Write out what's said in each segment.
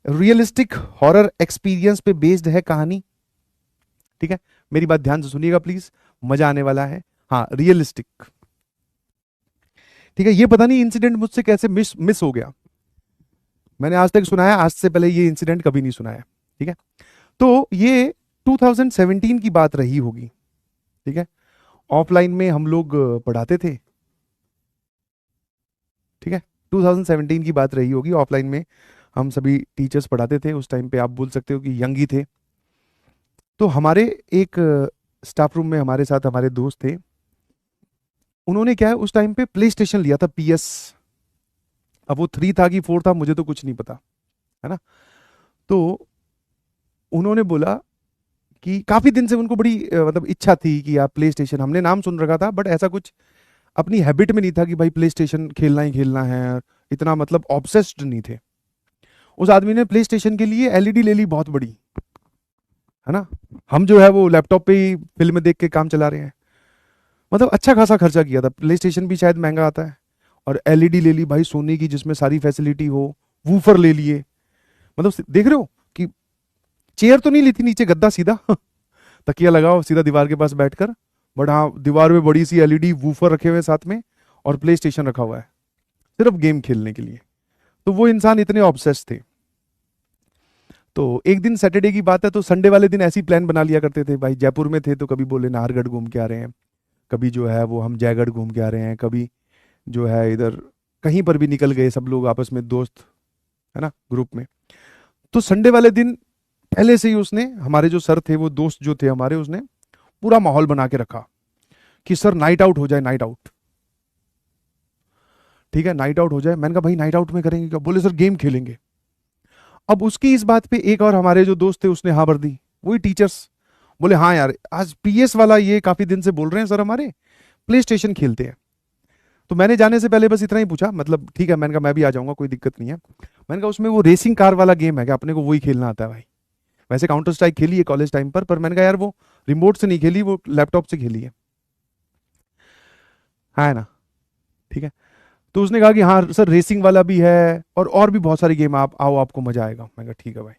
Realistic horror experience पे based है कहानी। ठीक है, मेरी बात ध्यान से सुनिएगा प्लीज, मजा आने वाला है। हाँ, रियलिस्टिक। ठीक है, ये पता नहीं इंसिडेंट मुझसे कैसे मिस मिस हो गया। मैंने आज तक सुनाया, आज से पहले ये इंसिडेंट कभी नहीं सुनाया। ठीक है, तो ये 2017 की बात रही होगी। ठीक है, ऑफलाइन में हम लोग पढ़ाते थे। ठीक है, 2017 की बात रही होगी, ऑफलाइन में हम सभी टीचर्स पढ़ाते थे। उस टाइम पे आप बोल सकते हो कि यंग ही थे। तो हमारे एक स्टाफ रूम में हमारे साथ हमारे दोस्त थे। उन्होंने क्या है, उस टाइम पे प्ले स्टेशन लिया था, PS। अब वो 3 था कि 4 था, मुझे तो कुछ नहीं पता, है ना। तो उन्होंने बोला कि काफी दिन से उनको बड़ी मतलब इच्छा थी कि आप प्ले स्टेशन, हमने नाम सुन रखा था बट ऐसा कुछ अपनी हैबिट में नहीं था कि भाई प्ले स्टेशन खेलना ही खेलना है, इतना मतलब ऑब्सेस्ड नहीं थे। उस आदमी ने प्ले स्टेशन के लिए LED ले ली बहुत बड़ी, है ना। हम जो है वो लैपटॉप पे ही फिल्म देख के काम चला रहे हैं। मतलब अच्छा खासा खर्चा किया था, प्ले स्टेशन भी शायद महंगा आता है। और LED ले ली भाई सोनी की, जिसमें सारी फैसिलिटी हो। वूफर ले लिए। मतलब देख रहे हो कि चेयर तो नहीं ली थी, नीचे गद्दा सीधा तकिया लगाओ सीधा दीवार के पास बैठकर। बट हाँ, दीवार में बड़ी सी LED वूफर रखे हुए हैं साथ में, और प्ले स्टेशन रखा हुआ है सिर्फ गेम खेलने के लिए। तो वो इंसान इतने ऑब्सेस थे। तो एक दिन सैटरडे की बात है, तो संडे वाले दिन ऐसी प्लान बना लिया करते थे भाई। जयपुर में थे तो कभी बोले नाहरगढ़ घूम के आ रहे हैं, कभी जो है वो हम जयगढ़ घूम के आ रहे हैं, कभी जो है इधर कहीं पर भी निकल गए सब लोग आपस में, दोस्त, है ना, ग्रुप में। तो संडे वाले दिन पहले से ही उसने, हमारे जो सर थे, वो दोस्त जो थे हमारे, उसने पूरा माहौल बना के रखा कि सर नाइट आउट हो जाए, नाइट आउट। ठीक है, नाइट आउट हो जाए। मैंने कहा भाई नाइट आउट में करेंगे क्या? बोले सर गेम खेलेंगे। अब उसकी इस बात पे एक और हमारे जो दोस्त थे उसने हाँ भर दी, वही टीचर्स। बोले हाँ यार, आज PS वाला ये काफी दिन से बोल रहे हैं सर हमारे, प्ले स्टेशन खेलते हैं। तो मैंने जाने से पहले बस इतना ही पूछा, मतलब ठीक है, मैंने कहा मैं भी आ जाऊंगा, कोई दिक्कत नहीं है। मैंने कहा उसमें वो रेसिंग कार वाला गेम है क्या? अपने को वही खेलना आता है भाई। वैसे काउंटर स्ट्राइक खेली है कॉलेज टाइम पर मैंने कहा यार वो रिमोट से नहीं खेली, वो लैपटॉप से खेली है। हाँ, है ना। ठीक है, तो उसने कहा कि हाँ सर रेसिंग वाला भी है, और भी बहुत सारी गेम, आप आओ आपको मजा आएगा। मैंने कहा ठीक है भाई।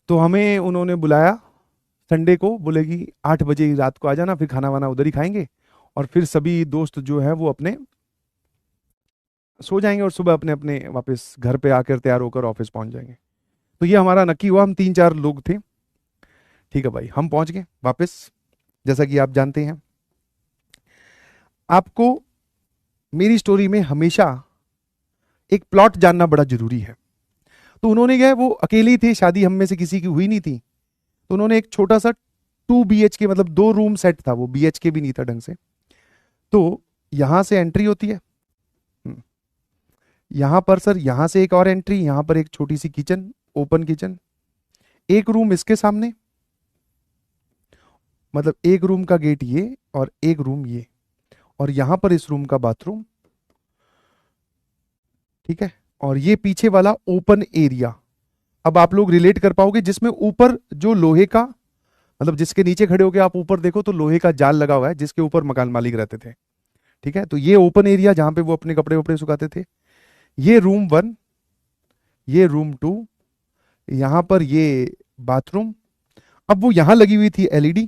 तो हमें उन्होंने बुलाया संडे को, बोले कि 8 बजे ही रात को आ जाना, फिर खाना वाना उधर ही खाएंगे, और फिर सभी दोस्त जो है वो अपने सो जाएंगे, और सुबह अपने अपने वापस घर पे आकर तैयार होकर ऑफिस पहुंच जाएंगे। तो ये हमारा नक्की हुआ, हम 3-4 लोग थे। ठीक है भाई, हम पहुंच गए वापस। जैसा कि आप जानते हैं, आपको मेरी स्टोरी में हमेशा एक प्लॉट जानना बड़ा जरूरी है। तो उन्होंने क्या है, वो अकेले ही थे, शादी हम में से किसी की हुई नहीं थी। तो उन्होंने एक छोटा सा 2 BHK, मतलब 2 रूम सेट था, वो BHK भी नहीं था ढंग से। तो यहां से एंट्री होती है, यहां पर सर, यहां से एक और एंट्री, यहां पर एक छोटी सी किचन, ओपन किचन, एक रूम इसके सामने, मतलब एक रूम का गेट ये, और एक रूम ये, और यहां पर इस रूम का बाथरूम। ठीक है, और ये पीछे वाला ओपन एरिया। अब आप लोग रिलेट कर पाओगे, जिसमें ऊपर जो लोहे का, मतलब जिसके नीचे खड़े होके आप ऊपर देखो तो लोहे का जाल लगा हुआ है, जिसके ऊपर मकान मालिक रहते थे। ठीक है, तो ये ओपन एरिया जहां पे वो अपने कपड़े वपड़े सुखाते थे। ये रूम 1, ये रूम 2, यहां पर ये बाथरूम। अब वो यहां लगी हुई थी LED,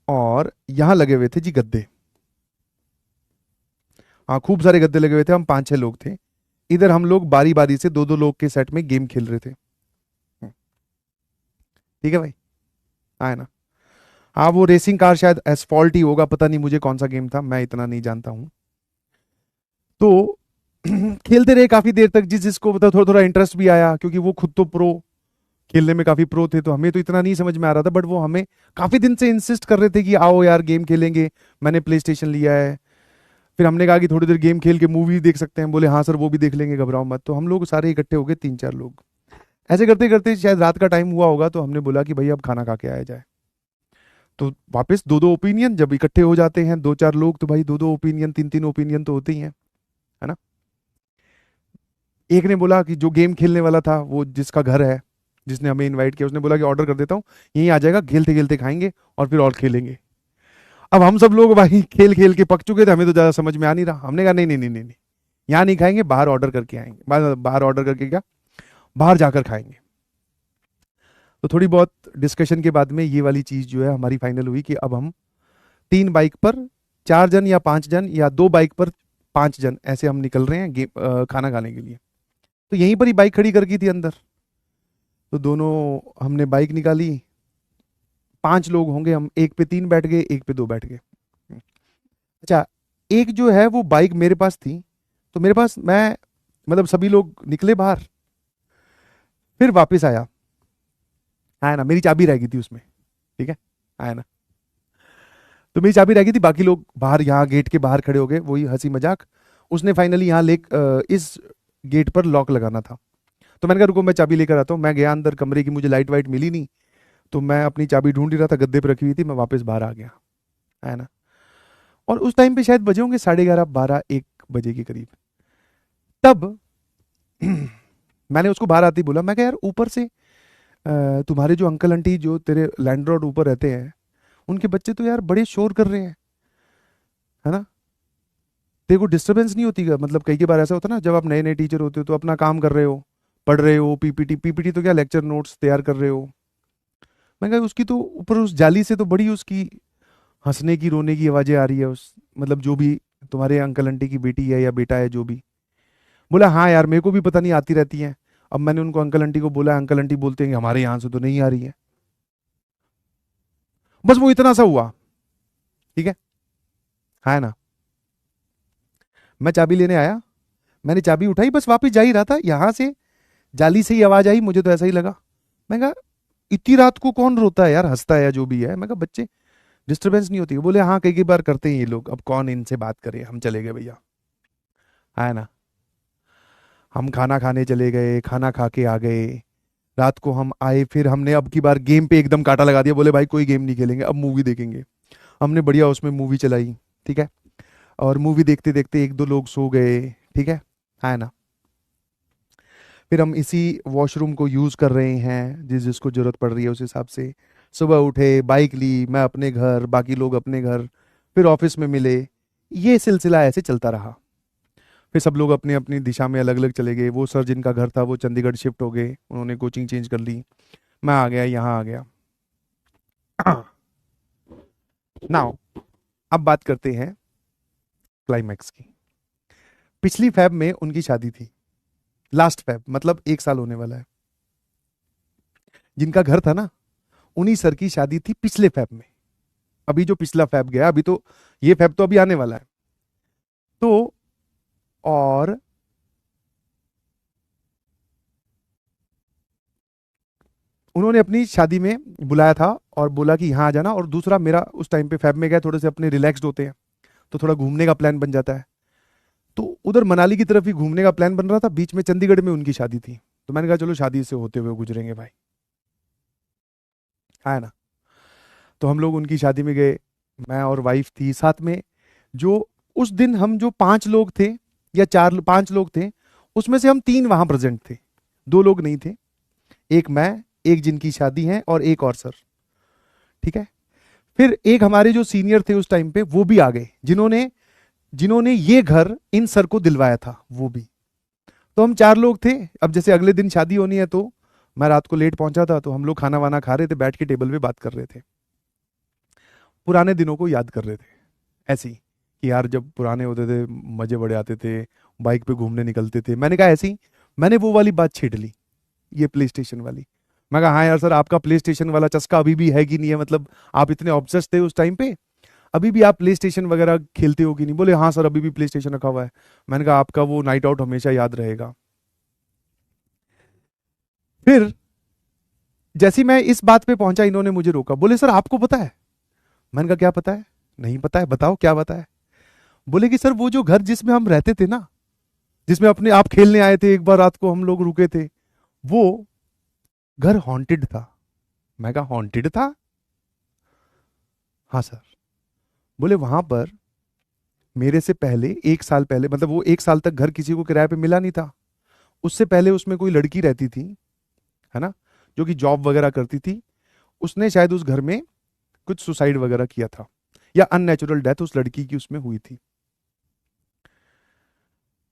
और यहां लगे हुए थे जी गद्दे। हाँ, खूब सारे गद्दे लगे हुए थे, हम 5-6 लोग थे। इधर हम लोग बारी बारी से 2-2 लोग के सेट में गेम खेल रहे थे। ठीक है भाई, हाँ, है ना। हाँ, वो रेसिंग कार शायद एसफॉल्ट ही होगा, पता नहीं मुझे कौन सा गेम था, मैं इतना नहीं जानता हूँ। तो खेलते रहे काफी देर तक, जिसको मतलब थोड़ा थोड़ा इंटरेस्ट भी आया, क्योंकि वो खुद तो प्रो, खेलने में काफी प्रो थे। तो हमें तो इतना नहीं समझ में आ रहा था, बट वो हमें काफी दिन से इंसिस्ट कर रहे थे कि आओ यार गेम खेलेंगे, मैंने प्ले स्टेशन लिया है। फिर हमने कहा कि थोड़ी देर गेम खेल के मूवी देख सकते हैं। बोले हाँ सर वो भी देख लेंगे, घबराओ मत। तो हम लोग सारे इकट्ठे हो गए, 3-4 लोग। ऐसे करते करते शायद रात का टाइम हुआ होगा, तो हमने बोला कि भाई अब खाना खा के आया जाए। तो वापस 2-2 ओपिनियन, जब इकट्ठे हो जाते हैं 2-4 लोग, तो भाई 2-2 ओपिनियन, 3-3 ओपिनियन तो होते ही हैं, है ना। एक ने बोला कि जो गेम खेलने वाला था, वो जिसका घर है, जिसने हमें इनवाइट किया, उसने बोला कि ऑर्डर कर देता हूँ, यहीं आ जाएगा, खेलते खेलते खाएंगे और फिर और खेलेंगे। अब हम सब लोग भाई खेल खेल के पक चुके थे, हमें तो ज्यादा समझ में आ नहीं रहा। हमने कहा नहीं नहीं नहीं नहीं नहीं, यहाँ नहीं खाएंगे, बाहर ऑर्डर करके आएंगे, बाहर ऑर्डर करके क्या, बाहर जाकर खाएंगे। तो थोड़ी बहुत डिस्कशन के बाद में ये वाली चीज जो है हमारी फाइनल हुई कि अब हम 3 बाइक पर 4 जन या 5 जन, या 2 बाइक पर 5 जन, ऐसे हम निकल रहे हैं खाना खाने के लिए। तो यहीं पर ही बाइक खड़ी कर की थी अंदर। तो दोनों हमने बाइक निकाली, 5 लोग होंगे हम, एक पे 3 बैठ गए, एक पे 2 बैठ गए। अच्छा, एक जो है वो बाइक मेरे पास थी, तो मेरे पास मैं, मतलब सभी लोग निकले बाहर, फिर वापस आया, आया ना, मेरी चाबी रह गई थी उसमें, ठीक है, आया ना, तो मेरी चाबी रह गई थी, बाकी लोग बाहर यहाँ गेट के बाहर खड़े हो गए, वही हंसी मजाक। उसने फाइनली यहाँ इस गेट पर लॉक लगाना था, तो मैंने कहा रुको मैं चाबी लेकर आता हूँ। मैं गया अंदर कमरे की, मुझे लाइट वाइट मिली नहीं, तो मैं अपनी चाबी ढूंढ ही रहा था, गद्दे पर रखी हुई थी, मैं वापस बाहर आ गया, है ना। और उस टाइम पे शायद बजे होंगे 11:30, 12, 1 बजे के करीब। तब मैंने उसको बाहर आते ही बोला, मैं कहा यार ऊपर से तुम्हारे जो अंकल आंटी जो तेरे लैंडलॉर्ड ऊपर रहते हैं, उनके बच्चे तो यार बड़े शोर कर रहे हैं, है ना, तेरे को डिस्टरबेंस नहीं होती? मतलब कई बार ऐसा होता है ना, जब आप नए नए टीचर होते हो तो अपना काम कर रहे हो, पढ़ रहे हो, पीपीटी पीपीटी तो क्या, लेक्चर नोट्स तैयार कर रहे हो। मैं कहा उसकी तो ऊपर उस जाली से तो बड़ी उसकी हंसने की रोने की आवाजें आ रही है, उस मतलब जो भी तुम्हारे अंकल आंटी की बेटी है या बेटा है जो भी। बोला हाँ यार मेरे को भी पता नहीं आती रहती है। अब मैंने उनको अंकल आंटी को बोला, अंकल आंटी बोलते हैं कि हमारे यहाँ से तो नहीं आ रही है। बस वो इतना सा हुआ, ठीक है ना। मैं चाबी लेने आया, मैंने चाबी उठाई, बस वापस जा ही रहा था, यहां से जाली से ही आवाज आई, मुझे तो ऐसा ही लगा। मैं कहा इतनी रात को कौन रोता है यार, हंसता है या जो भी है। मैं कहा बच्चे डिस्टरबेंस नहीं होती? बोले हाँ कई बार करते हैं ये लोग, अब कौन इनसे बात करे, हम चले गए भैया, है ना। हम खाना खाने चले गए, खाना खा के आ गए। रात को हम आए, फिर हमने अब की बार गेम पे एकदम कांटा लगा दिया, बोले भाई कोई गेम नहीं खेलेंगे, अब मूवी देखेंगे। हमने बढ़िया उसमें मूवी चलाई, ठीक है, और मूवी देखते देखते 1-2 लोग सो गए, ठीक है ना। फिर हम इसी वॉशरूम को यूज कर रहे हैं, जिसको जरूरत पड़ रही है उस हिसाब से। सुबह उठे, बाइक ली, मैं अपने घर, बाकी लोग अपने घर, फिर ऑफिस में मिले। ये सिलसिला ऐसे चलता रहा। फिर सब लोग अपनी अपनी दिशा में अलग अलग चले गए। वो सर जिनका घर था वो चंडीगढ़ शिफ्ट हो गए, उन्होंने कोचिंग चेंज कर ली। मैं आ गया, यहाँ आ गया। नाउ अब बात करते हैं क्लाइमैक्स की। पिछली फैब में उनकी शादी थी, लास्ट फैब, मतलब 1 साल होने वाला है। जिनका घर था ना, उन्हीं सर की शादी थी पिछले फैब में। अभी जो पिछला फैब गया, अभी तो ये फैब तो अभी आने वाला है। तो और उन्होंने अपनी शादी में बुलाया था और बोला कि यहाँ आ जाना। और दूसरा, मेरा उस टाइम पे फैब में गया, थोड़े से अपने रिलैक्स्ड होते हैं तो थोड़ा घूमने का प्लान बन जाता है। तो उधर मनाली की तरफ ही घूमने का प्लान बन रहा था, बीच में चंडीगढ़ में उनकी शादी थी। तो मैंने कहा चलो शादी से होते हुए गुजरेंगे भाई, है ना। तो हम लोग उनकी शादी में गए, मैं और वाइफ थी साथ में। जो उस दिन हम जो 5 लोग थे, या 4-5 लोग थे, उसमें से हम 3 वहां प्रेजेंट थे, 2 लोग नहीं थे। एक मैं, एक जिनकी शादी है, और एक और सर, ठीक है। फिर एक हमारे जो सीनियर थे उस टाइम पे, वो भी आ गए, जिन्होंने जिन्होंने ये घर इन सर को दिलवाया था, वो भी। तो हम 4 लोग थे। अब जैसे अगले दिन शादी होनी है, तो मैं रात को लेट पहुंचा था, तो हम लोग खाना वाना खा रहे थे, बैठ के टेबल पे बात कर रहे थे, पुराने दिनों को याद कर रहे थे। ऐसे ही कि यार जब पुराने होते थे मजे बड़े आते थे, बाइक पे घूमने निकलते थे। मैंने कहा ऐसे ही, मैंने वो वाली बात छेड़ ली, ये प्ले स्टेशन वाली। मैं कहा हाँ यार सर, आपका प्ले स्टेशन वाला चस्का अभी भी है कि नहीं है, मतलब आप इतने ऑब्सेस्ड थे उस टाइम पे, अभी भी आप प्ले स्टेशन वगैरह खेलते हो कि नहीं? बोले हाँ सर अभी भी प्ले स्टेशन रखा हुआ है। मैंने कहा आपका वो नाइट आउट हमेशा याद रहेगा। फिर जैसे ही मैं इस बात पे पहुंचा, इन्होंने मुझे रोका, बोले सर आपको पता है? मैंने कहा क्या पता है? नहीं पता है, बताओ क्या पता है। बोले कि सर वो जो घर जिसमें हम रहते थे ना, जिसमें अपने आप खेलने आए थे, एक बार रात को हम लोग रुके थे, वो घर हॉन्टेड था। मैं कहा हॉन्टेड था? हाँ सर। बोले वहां पर मेरे से पहले 1 साल पहले, मतलब वो 1 साल तक घर किसी को किराए पे मिला नहीं था, उससे पहले उसमें कोई लड़की रहती थी, है ना, जो कि जॉब वगैरह करती थी। उसने शायद उस घर में कुछ सुसाइड वगैरह किया था, या अननेचुरल डेथ उस लड़की की उसमें हुई थी।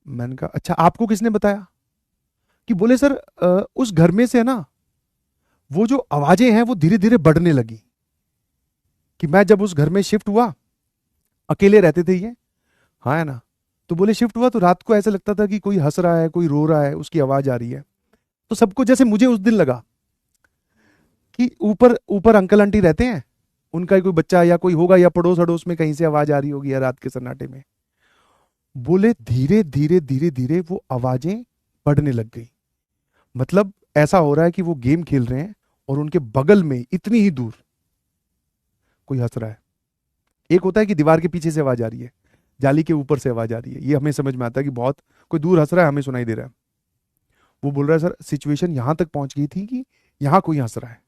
मैंने कहा अच्छा आपको किसने बताया? कि बोले सर उस घर में से है ना वो जो आवाजें हैं वो धीरे धीरे बढ़ने लगी। कि मैं जब उस घर में शिफ्ट हुआ, अकेले रहते थे ये, हाँ है ना, तो बोले शिफ्ट हुआ तो रात को ऐसा लगता था कि कोई हंस रहा है, कोई रो रहा है, उसकी आवाज आ रही है। तो सबको जैसे मुझे उस दिन लगा कि ऊपर ऊपर अंकल आंटी रहते हैं, उनका कोई बच्चा या कोई होगा, या पड़ोस अड़ोस में कहीं से आवाज आ रही होगी, या रात के सन्नाटे में। बोले धीरे धीरे धीरे धीरे वो आवाजें बढ़ने लग गई। मतलब ऐसा हो रहा है कि वो गेम खेल रहे हैं और उनके बगल में इतनी ही दूर कोई हंस रहा है। एक होता है कि दीवार के पीछे से आवाज आ रही है, जाली के ऊपर से आवाज आ रही है, ये हमें समझ में आता है कि बहुत कोई दूर हंस रहा है, हमें सुनाई दे रहा है। वो बोल रहा है सर सिचुएशन यहां तक पहुंच गई थी कि यहां कोई हंस रहा है।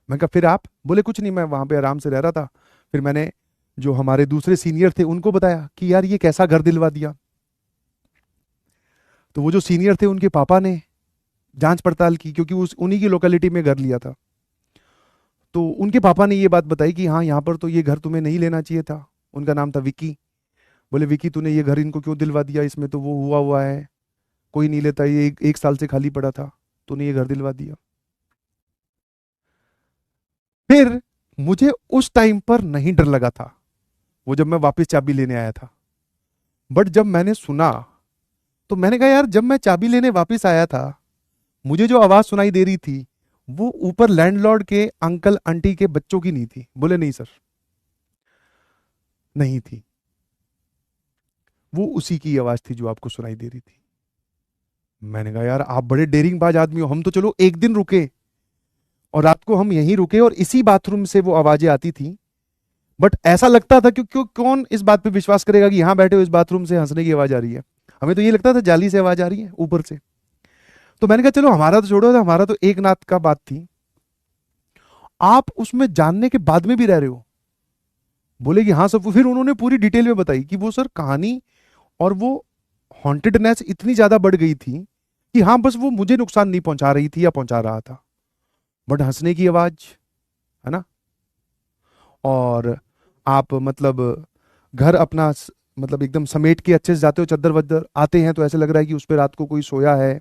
मैं कहा फिर आप? बोले कुछ नहीं, मैं वहां पे आराम से रह रहा था। फिर मैंने जो हमारे दूसरे सीनियर थे उनको बताया कि यार ये कैसा घर दिलवा दिया। तो वो जो सीनियर थे उनके पापा ने जांच पड़ताल की, क्योंकि उस उन्हीं की लोकेलिटी में घर लिया था। तो उनके पापा ने ये बात बताई कि हाँ यहाँ पर तो ये घर तुम्हें नहीं लेना चाहिए था। उनका नाम था विकी। बोले विकी तूने ये घर इनको क्यों दिलवा दिया, इसमें तो वो हुआ हुआ है, कोई नहीं लेता, ये एक साल से खाली पड़ा था, तूने ये घर दिलवा दिया। फिर मुझे उस टाइम पर नहीं डर लगा था, वो जब मैं वापस चाबी लेने आया था। बट जब मैंने सुना तो मैंने कहा यार जब मैं चाबी लेने वापस आया था, मुझे जो आवाज सुनाई दे रही थी वो ऊपर लैंडलॉर्ड के अंकल आंटी के बच्चों की नहीं थी। बोले नहीं सर, नहीं थी, वो उसी की आवाज थी जो आपको सुनाई दे रही थी। मैंने कहा यार आप बड़े डेरिंग बाज आदमी हो, हम तो चलो एक दिन रुके और रात को हम यहीं रुके और इसी बाथरूम से वो आवाजें आती थी। बट ऐसा लगता था कि क्यों, कौन इस बात पे विश्वास करेगा कि यहां बैठे हो इस बाथरूम से हंसने की आवाज आ रही है। हमें तो ये लगता था जाली से आवाज आ रही है ऊपर से। तो मैंने कहा चलो हमारा तो छोड़ो, हमारा तो एक नाथ का बात थी, आप उसमें जानने के बाद में भी रह रहे हो। बोले कि हाँ सब। फिर उन्होंने पूरी डिटेल में बताई कि वो सर कहानी और वो हॉन्टेडनेस इतनी ज्यादा बढ़ गई थी कि हाँ बस वो मुझे नुकसान नहीं पहुंचा रही थी या पहुंचा रहा था, बट हंसने की आवाज, है ना। और आप मतलब घर अपना मतलब एकदम समेट के अच्छे से जाते हो, चद्दर वद्दर आते हैं तो ऐसे लग रहा है कि उस पर रात को कोई सोया है,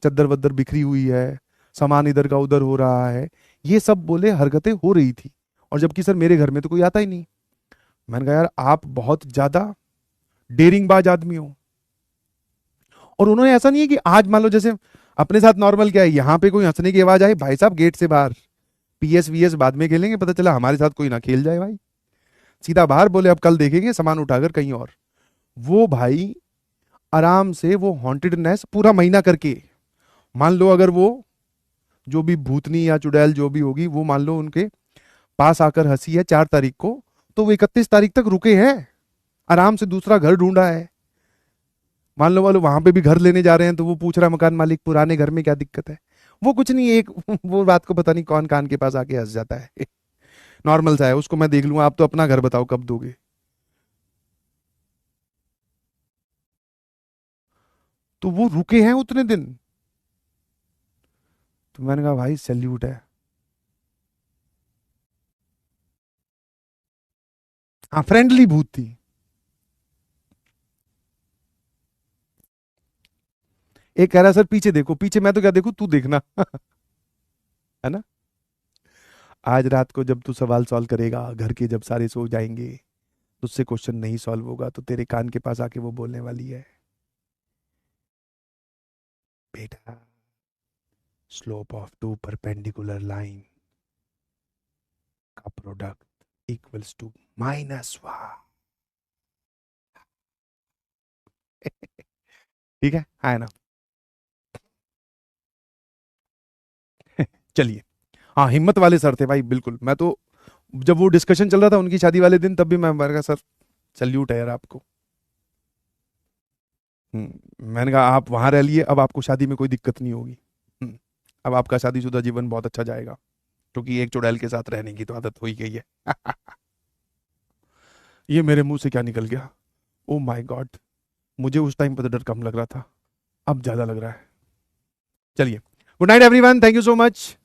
चद्दर वद्दर बिखरी हुई है, सामान इधर का उधर हो रहा है, ये सब बोले हरकतें हो रही थी। और जबकि सर मेरे घर में तो कोई आता ही नहीं। मैंने कहा यार आप बहुत ज्यादा डेरिंगबाज आदमी हो। और उन्होंने ऐसा नहीं है कि आज मान लो जैसे अपने साथ नॉर्मल क्या है, यहाँ पे कोई हंसने की आवाज आई, भाई साहब गेट से बाहर, पीएस वीएस बाद में खेलेंगे, पता चला हमारे साथ कोई ना खेल जाए भाई, सीधा बाहर, बोले अब कल देखेंगे सामान उठाकर कहीं और। वो भाई आराम से वो हॉन्टेडनेस पूरा महीना करके, मान लो अगर वो जो भी भूतनी या चुड़ैल जो भी होगी वो मान लो उनके पास आकर हंसी है 4 तारीख को, तो वो 31 तारीख तक रुके हैं, आराम से दूसरा घर ढूंढा है। मान लो वालो वहां पे भी घर लेने जा रहे हैं तो वो पूछ रहा है मकान मालिक पुराने घर में क्या दिक्कत है। वो कुछ नहीं, एक वो रात को पता नहीं कौन कान के पास आके हंस जाता है। नॉर्मल सा है, उसको मैं देख लूंगा, आप तो अपना घर बताओ कब दोगे। तो वो रुके हैं उतने दिन। तो मैंने कहा भाई सैल्यूट है। हाँ फ्रेंडली भूत थी। एक कह रहा सर पीछे देखो, पीछे मैं तो क्या देखूं, तू देखना। है ना। आज रात को जब तू सवाल सॉल्व करेगा, घर के जब सारे सो जाएंगे, तुझसे क्वेश्चन नहीं सॉल्व होगा तो तेरे कान के पास आके वो बोलने वाली है, बेटा slope of two perpendicular line का प्रोडक्ट इक्वल्स टू -1। ठीक है ना। चलिए। हाँ हिम्मत वाले सर थे भाई, बिल्कुल। मैं तो जब वो डिस्कशन चल रहा था उनकी शादी वाले दिन, तब भी मैंने कहा सर सल्यूट है यार आपको। मैंने कहा आप वहां रह लिए, अब आपको शादी में कोई दिक्कत नहीं होगी। अब आपका शादीशुदा जीवन बहुत अच्छा जाएगा, क्योंकि एक चुड़ैल के साथ रहने की तो आदत हो ही गई है। ये मेरे मुंह से क्या निकल गया, ओ माय गॉड। मुझे उस टाइम पर तो डर कम लग रहा था, अब ज्यादा लग रहा है। चलिए, good night everyone, thank you so much.